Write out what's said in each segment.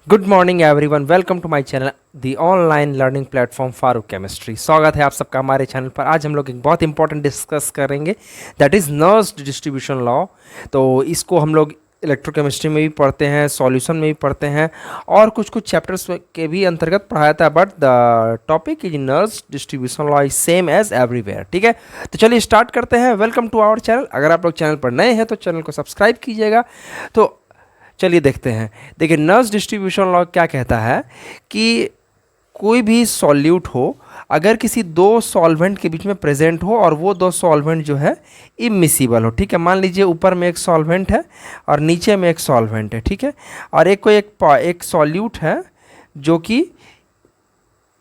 Good morning everyone, welcome to my channel the online learning platform Farooq chemistry. स्वागत है आप सबका हमारे चैनल पर। आज हम लोग एक बहुत इंपॉर्टेंट डिस्कस करेंगे, that is nurse distribution law. तो इसको हम लोग इलेक्ट्रोकेमिस्ट्री में भी पढ़ते हैं, सॉल्यूशन में भी पढ़ते हैं और कुछ कुछ चैप्टर्स के भी अंतर्गत पढ़ाया था, but the topic is Nernst distribution law is same as everywhere. ठीक है, तो चलिए स्टार्ट करते हैं। Welcome to our channel. अगर आप लोग चैनल पर नए हैं तो चैनल को सब्सक्राइब कीजिएगा। तो चलिए देखते हैं। देखिए, नर्स डिस्ट्रीब्यूशन लॉ क्या कहता है कि कोई भी सॉल्यूट हो, अगर किसी दो सॉल्वेंट के बीच में प्रेजेंट हो और वो दो सॉल्वेंट जो है इमिसिबल हो। ठीक है, मान लीजिए ऊपर में एक सॉल्वेंट है और नीचे में एक सॉल्वेंट है। ठीक है, और एक सॉल्यूट है जो कि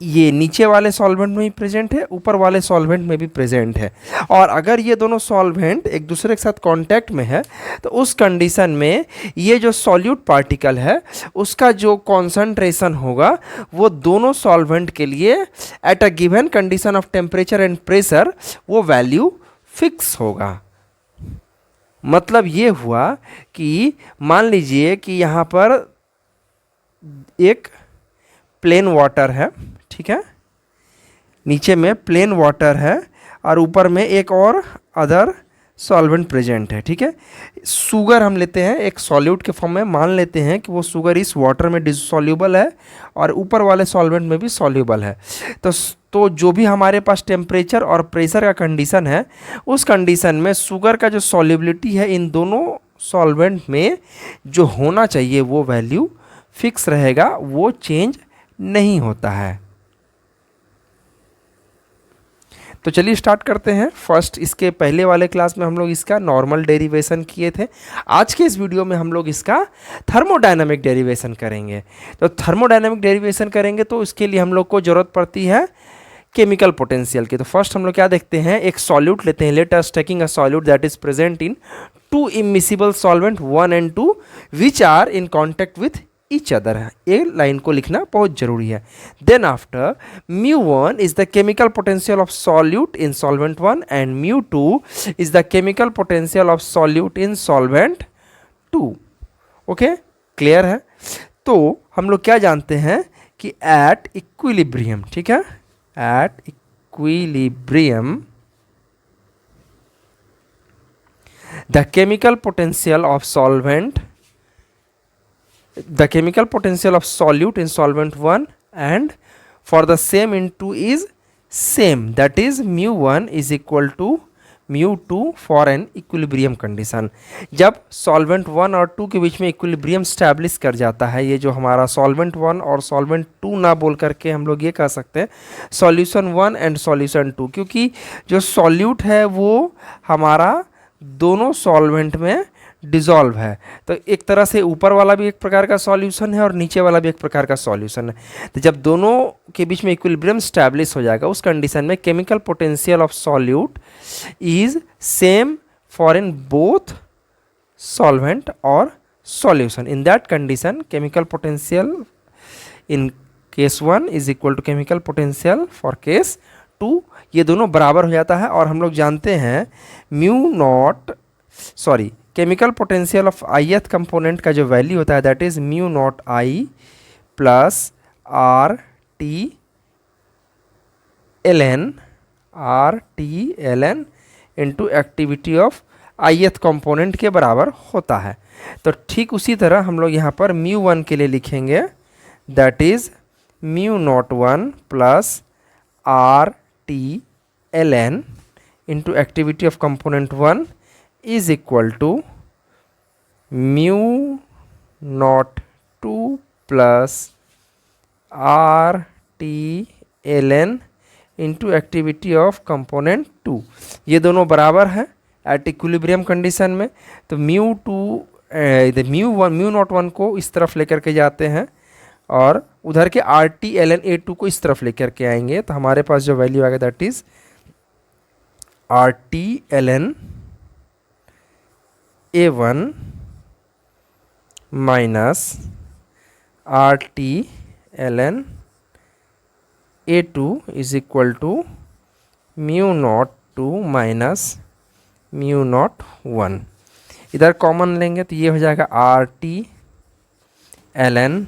ये नीचे वाले सॉल्वेंट में भी प्रेजेंट है, ऊपर वाले सॉल्वेंट में भी प्रेजेंट है। और अगर ये दोनों सॉल्वेंट एक दूसरे के साथ कांटेक्ट में है तो उस कंडीशन में ये जो सॉल्यूट पार्टिकल है उसका जो कॉन्सेंट्रेशन होगा वो दोनों सॉल्वेंट के लिए eight a given condition of temperature and pressure वो वैल्यू फिक्स होगा। मतलब ये हुआ कि मान लीजिए कि यहाँ पर एक प्लेन वाटर है, ठीक है, नीचे में प्लेन वाटर है और ऊपर में एक और अदर सॉल्वेंट प्रेजेंट है। ठीक है, शुगर हम लेते हैं एक सॉल्यूट के फॉर्म में, मान लेते हैं कि वो शुगर इस वाटर में डिसॉल्यूबल है और ऊपर वाले सॉल्वेंट में भी सॉल्यूबल है। तो जो भी हमारे पास टेम्परेचर और प्रेशर का कंडीशन है, उस कंडीशन में शुगर का जो सॉल्युबिलिटी है इन दोनों सॉल्वेंट में जो होना चाहिए वो वैल्यू फिक्स रहेगा, वो चेंज नहीं होता है। तो चलिए स्टार्ट करते हैं। फर्स्ट, इसके पहले वाले क्लास में हम लोग इसका नॉर्मल डेरिवेशन किए थे। आज के इस वीडियो में हम लोग इसका थर्मोडायनामिक डेरिवेशन करेंगे। तो थर्मोडायनामिक डेरिवेशन करेंगे तो इसके लिए हम लोग को ज़रूरत पड़ती है केमिकल पोटेंशियल की। तो फर्स्ट हम लोग क्या देखते हैं, एक सॉल्यूट लेते हैं। Let us taking a solute that is present in two immiscible solvent 1 and 2 which are in contact with each other है। ये लाइन को लिखना बहुत जरूरी है। Then after μ1 is the chemical potential of solute in solvent 1 and μ2 is the chemical potential of solute in solvent 2। Okay, clear है। तो हम लोग क्या जानते हैं कि एट इक्विलिब्रियम, ठीक है, at equilibrium the chemical potential of solvent, the chemical potential of solute in solvent 1 and for the same in 2 is same, that is μ1 is equal to μ2 for an equilibrium condition। जब solvent 1 और 2 के बीच में equilibrium establish कर जाता है, ये जो हमारा solvent 1 और solvent 2 ना बोल करके हम लोग ये कह सकते हैं solution 1 and solution 2, क्योंकि जो solute है वो हमारा दोनों solvent में डिजॉल्व है। तो एक तरह से ऊपर वाला भी एक प्रकार का सॉल्यूशन है और नीचे वाला भी एक प्रकार का सॉल्यूशन है। तो जब दोनों के बीच में इक्विलिब्रियम स्टैब्लिश हो जाएगा, उस कंडीशन में chemical potential of solute is same for in both solvent और solution. In that condition chemical potential in case 1 is equal to chemical potential for case 2। ये दोनों बराबर हो जाता है और हम लोग जानते हैं chemical potential of ith component का जो वैल्यू होता है that is μ0I plus RT ln into activity of ith component के बराबर होता है। तो ठीक उसी तरह हम लोग यहाँ पर μ1 के लिए लिखेंगे that is μ01 plus RT ln into activity of component 1 is equal to μ02 plus RT ln into activity of component 2। ये दोनों बराबर है एट इक्विलिब्रियम कंडीशन में। तो μ01 को इस तरफ लेकर के जाते हैं और उधर के RT ln A2 को इस तरफ लेकर के आएंगे, तो हमारे पास जो वैल्यू आएगा that is RT ln A1 minus RT ln A2 is equal to μ02 minus mu naught 1। इधर कॉमन लेंगे तो ये हो जाएगा R T ln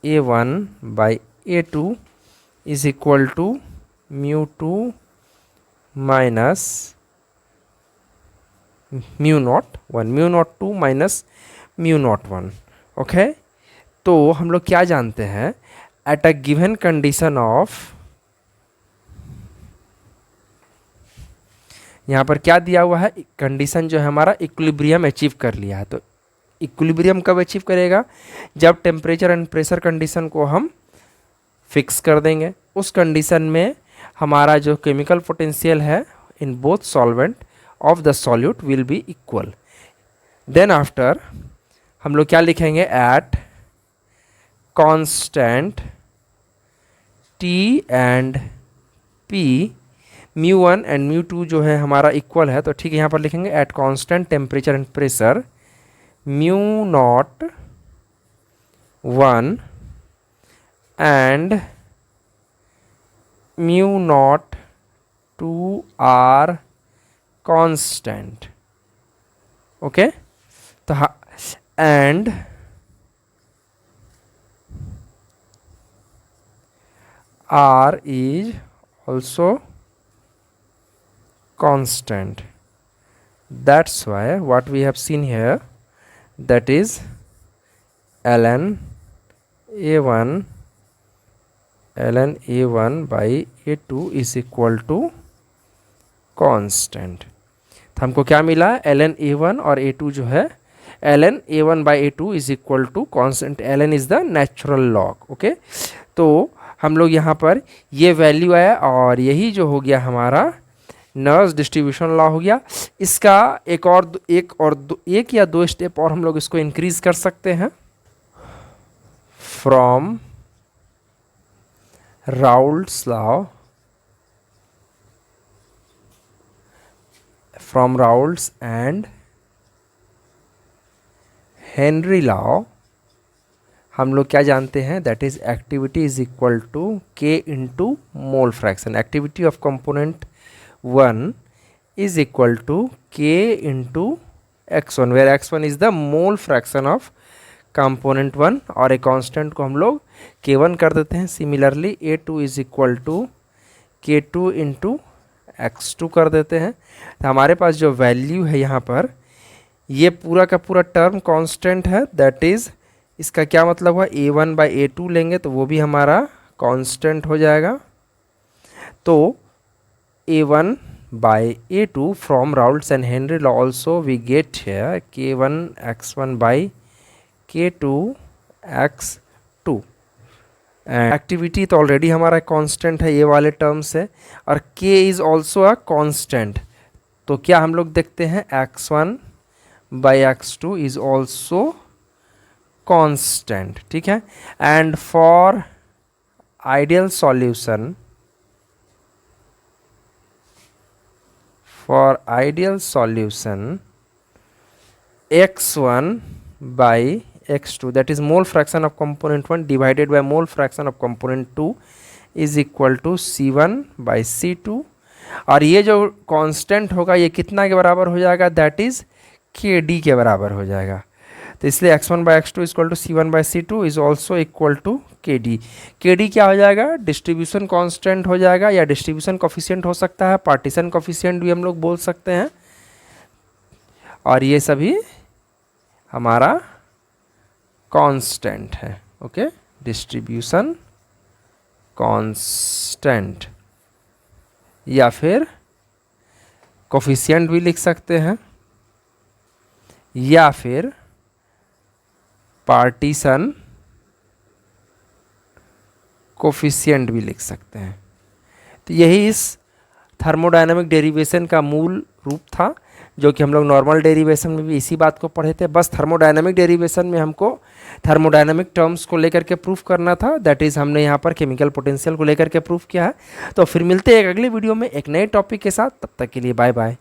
A1/A2 is equal to mu 2 minus mu naught 1, mu naught 2 minus mu naught 1। Okay, तो हम लोग क्या जानते हैं, at a given condition of, यहाँ पर क्या दिया हुआ है, कंडीशन जो है हमारा इक्विलिब्रियम अचीव कर लिया है। तो इक्विलिब्रियम कब अचीव करेगा, जब टेम्परेचर एंड प्रेशर कंडीशन को हम फिक्स कर देंगे। उस कंडीशन में हमारा जो केमिकल पोटेंशियल है in both solvent of the solute will be equal. Then after हम लोग क्या लिखेंगे, at constant T and P mu 1 and mu 2 जो है हमारा इक्वल है। तो ठीक है, यहाँ पर लिखेंगे at constant temperature and pressure mu naught 1 and mu naught 2 are constant. Okay, तो and R is also constant. That's why what we have seen here, that is ln A1 by A2 is equal to constant। तो हमको क्या मिला, ln A1 और A2 जो है, ln A1 by A2 is equal to constant। ln is the natural log। Okay, तो हम लोग यहाँ पर ये वैल्यू आया और यही जो हो गया हमारा नर्स डिस्ट्रीब्यूशन लॉ हो गया। इसका एक या दो स्टेप और हम लोग इसको इंक्रीज कर सकते हैं। From Raoult's law, from Raoult's and Henry law हम लोग क्या जानते हैं, that is activity is equal to K into mole fraction. Activity of component 1 is equal to K into x1, where x1 is the mole fraction of component 1 और a constant को हम लोग k1 कर देते हैं। Similarly A2 is equal to k2 into x2 कर देते हैं। तो हमारे पास जो वैल्यू है यहाँ पर, ये पूरा का पूरा टर्म कांस्टेंट है, दैट इज इसका क्या मतलब हुआ, A1/A2 लेंगे तो वो भी हमारा कांस्टेंट हो जाएगा। तो A1/A2 from Raoult's and Henry law also we get here K1x1/K2x2। Activity तो ऑलरेडी हमारा कांस्टेंट है ये वाले टर्म से, और K is also a constant. तो क्या हम लोग देखते हैं, x1/x2 इज ऑल्सो कांस्टेंट। ठीक है, and for ideal solution, x1/x2 that is mole fraction of component 1 divided by mole fraction of component 2 is equal to C1/C2। और ये जो कांस्टेंट होगा ये कितना के बराबर हो जाएगा, दैट इज KD के बराबर हो जाएगा। तो इसलिए x1/x2 equal to C1/C2 is also equal to KD। KD क्या हो जाएगा, डिस्ट्रीब्यूशन कांस्टेंट हो जाएगा, या डिस्ट्रीब्यूशन कोफिशिएंट हो सकता है, पार्टीशन कोफिशिएंट भी हम लोग बोल सकते हैं। और ये सभी हमारा कांस्टेंट है। ओके, डिस्ट्रीब्यूशन कांस्टेंट या फिर कोफिशिएंट भी लिख सकते हैं, या फिर पार्टीशन कोफिशिएंट भी लिख सकते हैं। तो यही इस थर्मोडायनामिक डेरिवेशन का मूल रूप था, जो कि हम लोग नॉर्मल डेरिवेशन में भी इसी बात को पढ़े थे। बस थर्मोडायनामिक डेरिवेशन में हमको थर्मोडायनामिक टर्म्स को लेकर के प्रूफ करना था, दैट इज़ हमने यहाँ पर केमिकल पोटेंशियल को लेकर के प्रूफ किया है। तो फिर मिलते हैं एक अगले वीडियो में एक नए टॉपिक के साथ, तब तक के लिए बाय बाय।